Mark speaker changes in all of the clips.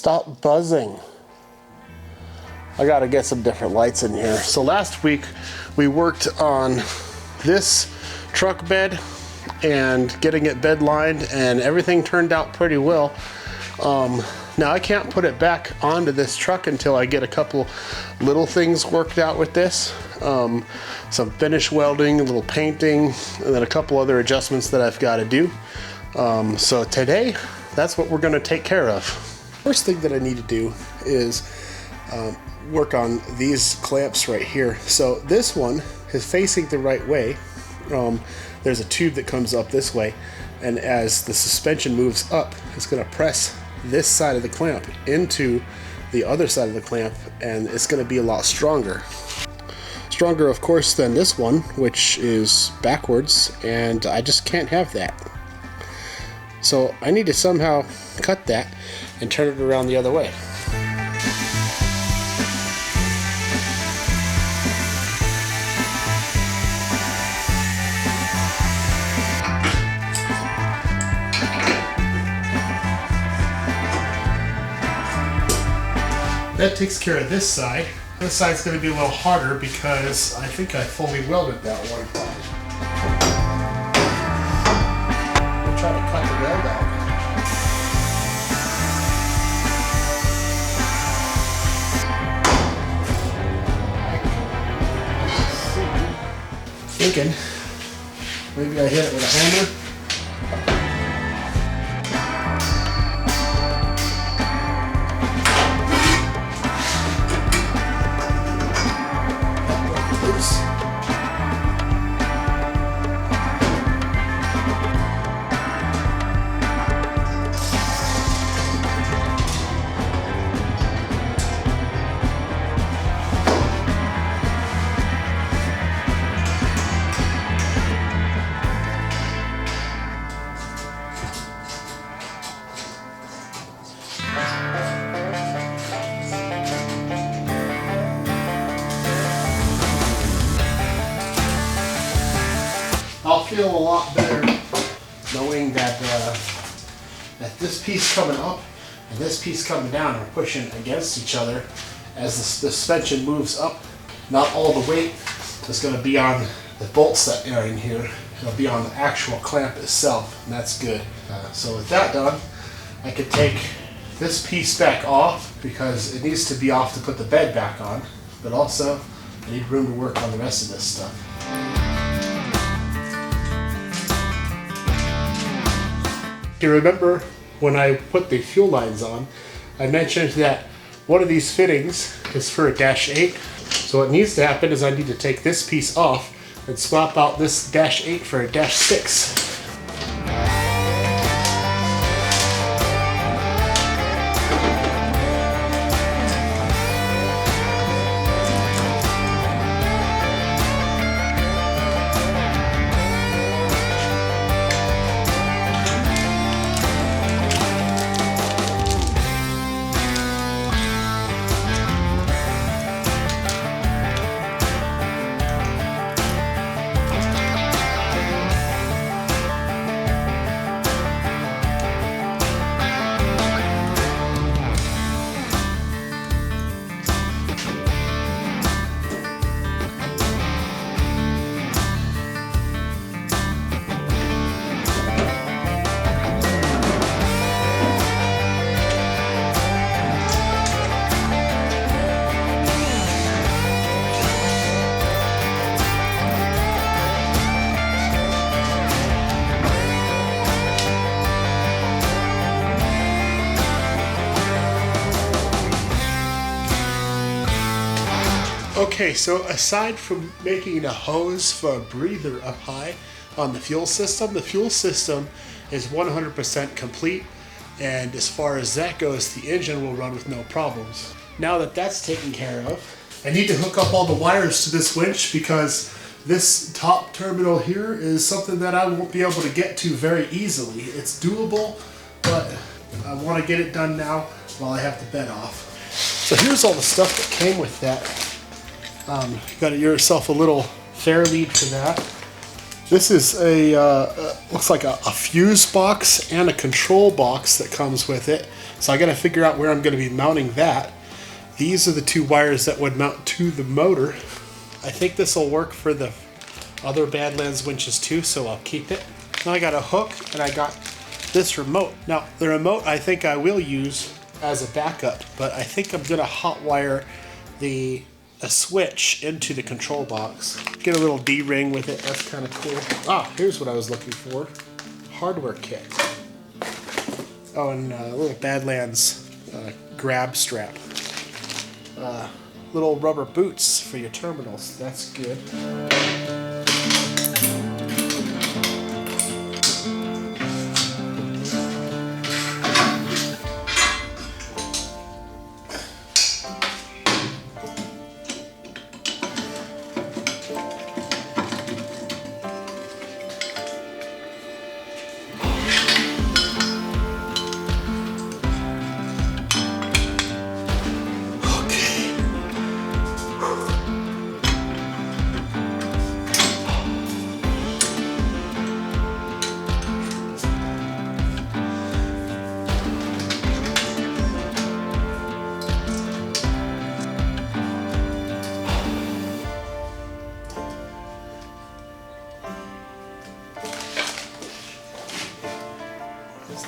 Speaker 1: Stop buzzing. I gotta get some different lights in here. So last week we worked on this truck bed and getting it bed lined, and everything turned out pretty well. Now I can't put it back onto this truck until I get a couple little things worked out with this. Some finish welding, a little painting, and then a couple other adjustments that I've got to do. So today, that's what we're going to take care of. First thing that I need to do is work on these clamps right here. So this one is facing the right way. There's a tube that comes up this way, and as the suspension moves up, it's going to press this side of the clamp into the other side of the clamp, and it's going to be a lot stronger. Stronger, of course, than this one, which is backwards, and I just can't have that. So I need to somehow cut that and turn it around the other way. That takes care of this side. This side's going to be a little harder because I think I fully welded that one side. I'll try to cut the weld out. Thinking maybe I hit it with a hammer. I'll feel a lot better knowing that that this piece coming up and this piece coming down are pushing against each other as the suspension moves up. Not all the weight is going to be on the bolts that are in here. It'll be on the actual clamp itself, and that's good. So with that done, I could take this piece back off because it needs to be off to put the bed back on, but also I need room to work on the rest of this stuff. You remember when I put the fuel lines on, I mentioned that one of these fittings is for a -8. So what needs to happen is I need to take this piece off and swap out this -8 for a -6. Okay, so aside from making a hose for a breather up high on the fuel system is 100% complete, and as far as that goes, the engine will run with no problems. Now that that's taken care of, I need to hook up all the wires to this winch because this top terminal here is something that I won't be able to get to very easily. It's doable, but I want to get it done now while I have the bed off. So here's all the stuff that came with that. You got yourself a little fair lead for that. This is a, looks like a fuse box and a control box that comes with it. So I gotta figure out where I'm gonna be mounting that. These are the two wires that would mount to the motor. I think this will work for the other Badlands winches too, so I'll keep it. Now I got a hook and I got this remote. Now the remote I think I will use as a backup, but I think I'm gonna hotwire a switch into the control box. Get a little D-ring with it, that's kind of cool. Ah, here's what I was looking for. Hardware kit. Oh, and a little Badlands grab strap. Little rubber boots for your terminals, that's good.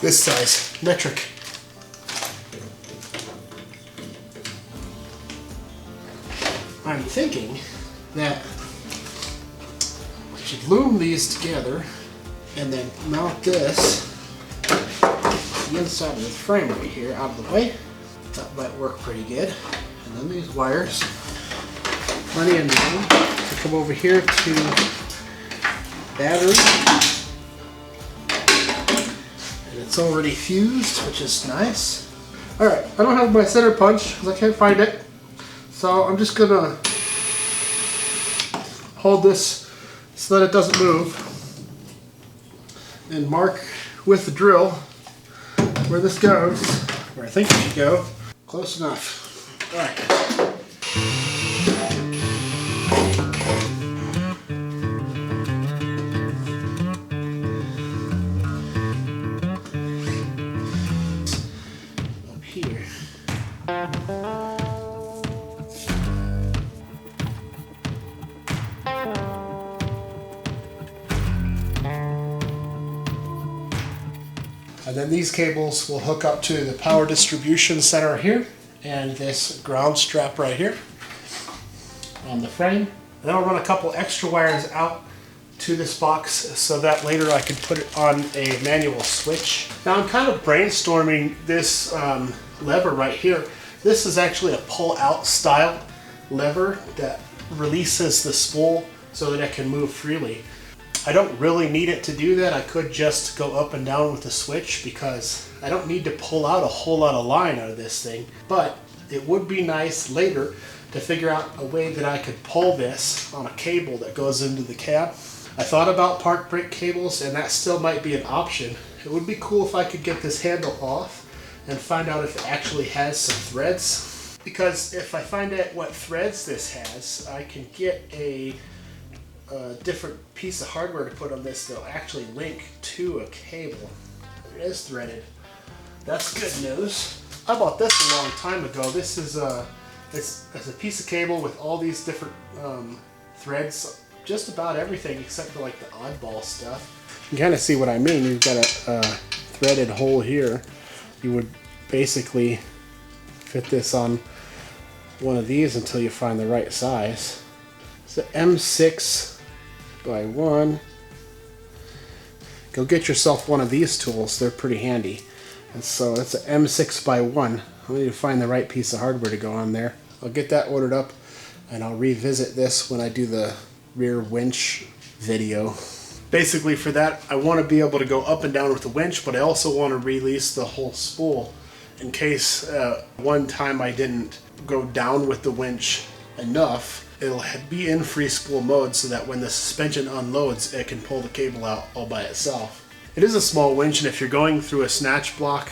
Speaker 1: This size, metric. I'm thinking that I should loom these together and then mount this the inside of the frame right here out of the way. That might work pretty good. And then these wires, plenty of room to come over here to battery. It's already fused, which is nice. Alright, I don't have my center punch because I can't find it. So I'm just gonna hold this so that it doesn't move and mark with the drill where this goes, where I think it should go. Close enough. Alright. And then these cables will hook up to the power distribution center here and this ground strap right here on the frame. And then I'll run a couple extra wires out to this box so that later I can put it on a manual switch. Now I'm kind of brainstorming this lever right here. This is actually a pull-out style lever that releases the spool so that it can move freely. I don't really need it to do that. I could just go up and down with the switch because I don't need to pull out a whole lot of line out of this thing. But it would be nice later to figure out a way that I could pull this on a cable that goes into the cab. I thought about park brake cables and that still might be an option. It would be cool if I could get this handle off and find out if it actually has some threads. Because if I find out what threads this has, I can get a different piece of hardware to put on this that'll actually link to a cable. It is threaded. That's good news. I bought this a long time ago. This is it's a piece of cable with all these different threads, just about everything except for like the oddball stuff. You can kind of see what I mean. You've got a threaded hole here. You would basically fit this on one of these until you find the right size. It's an M6 by 1. Go get yourself one of these tools. They're pretty handy. And so it's an M6 by 1. I need to find the right piece of hardware to go on there. I'll get that ordered up and I'll revisit this when I do the rear winch video. Basically for that, I want to be able to go up and down with the winch, but I also want to release the whole spool in case one time I didn't go down with the winch enough. It'll be in free spool mode so that when the suspension unloads, it can pull the cable out all by itself. It is a small winch, and if you're going through a snatch block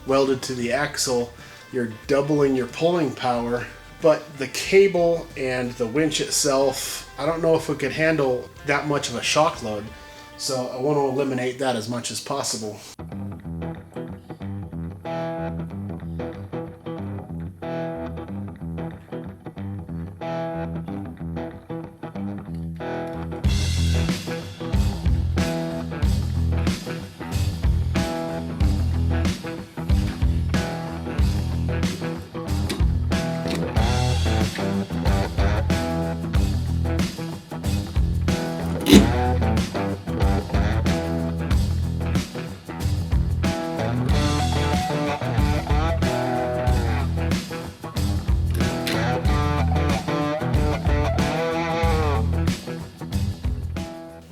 Speaker 1: welded to the axle, you're doubling your pulling power but the cable and the winch itself, I don't know if it could handle that much of a shock load. So I want to eliminate that as much as possible.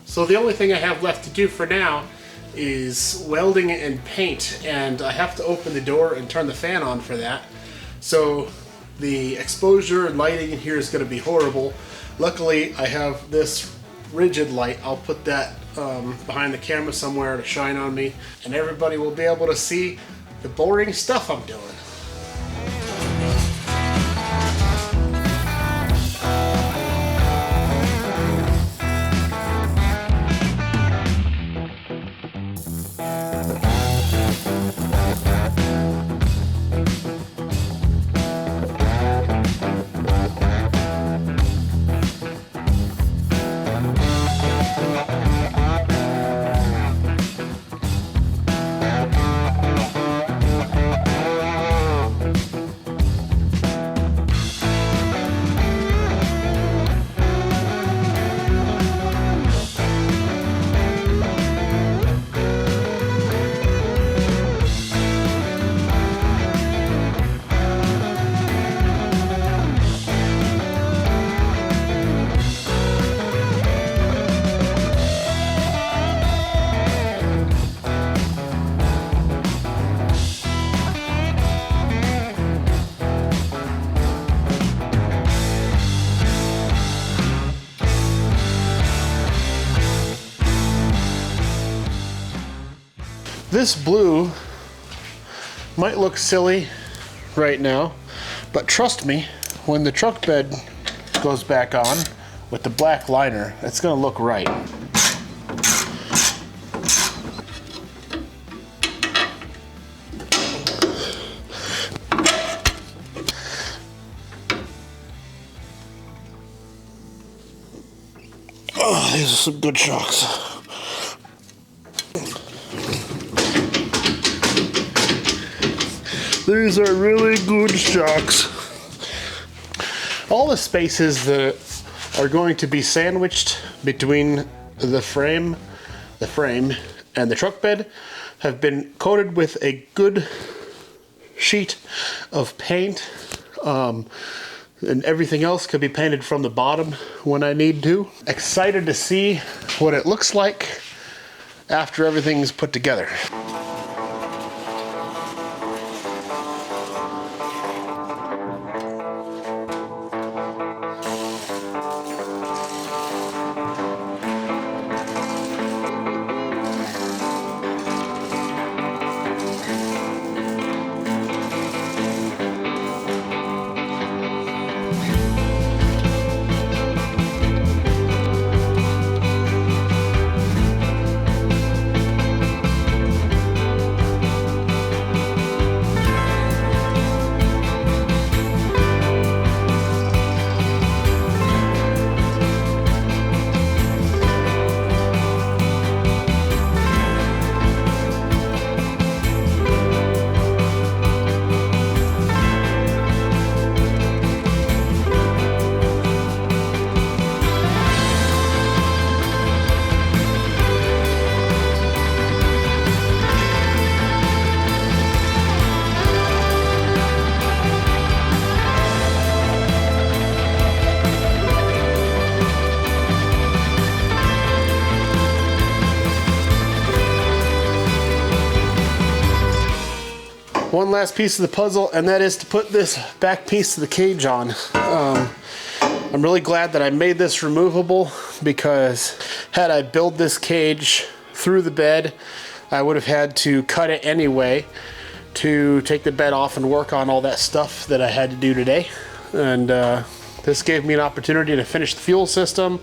Speaker 1: So the only thing I have left to do for now is welding and paint, and I have to open the door and turn the fan on for that. So the exposure and lighting in here is going to be horrible. Luckily I have this rigid light. I'll put that behind the camera somewhere to shine on me, and everybody will be able to see the boring stuff I'm doing. This blue might look silly right now, but trust me, when the truck bed goes back on with the black liner, it's gonna look right. Oh, these are some good shocks. These are really good shocks. All the spaces that are going to be sandwiched between the frame and the truck bed have been coated with a good sheet of paint, and everything else could be painted from the bottom when I need to. Excited to see what it looks like after everything's put together. One last piece of the puzzle, and that is to put this back piece of the cage on. I'm really glad that I made this removable, because had I built this cage through the bed, I would have had to cut it anyway to take the bed off and work on all that stuff that I had to do today. and this gave me an opportunity to finish the fuel system,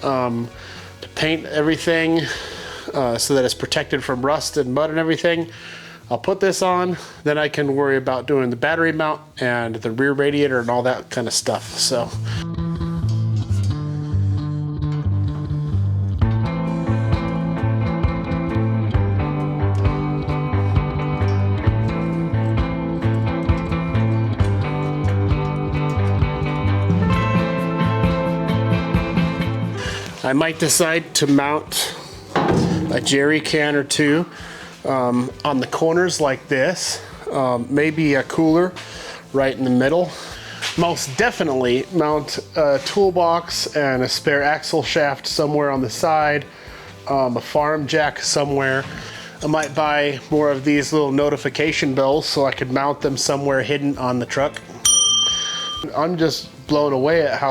Speaker 1: to paint everything so that it's protected from rust and mud and everything. I'll put this on, then I can worry about doing the battery mount and the rear radiator and all that kind of stuff. So. I might decide to mount a jerry can or two on the corners like this. Maybe a cooler right in the middle. Most definitely mount a toolbox and a spare axle shaft somewhere on the side, a farm jack somewhere. I might buy more of these little notification bells so I could mount them somewhere hidden on the truck. I'm just blown away at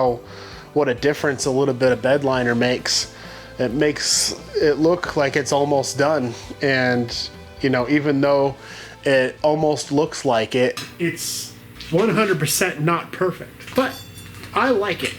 Speaker 1: what a difference a little bit of bed liner makes. It makes it look like it's almost done. And, you know, even though it almost looks like it, it's 100% not perfect. But I like it.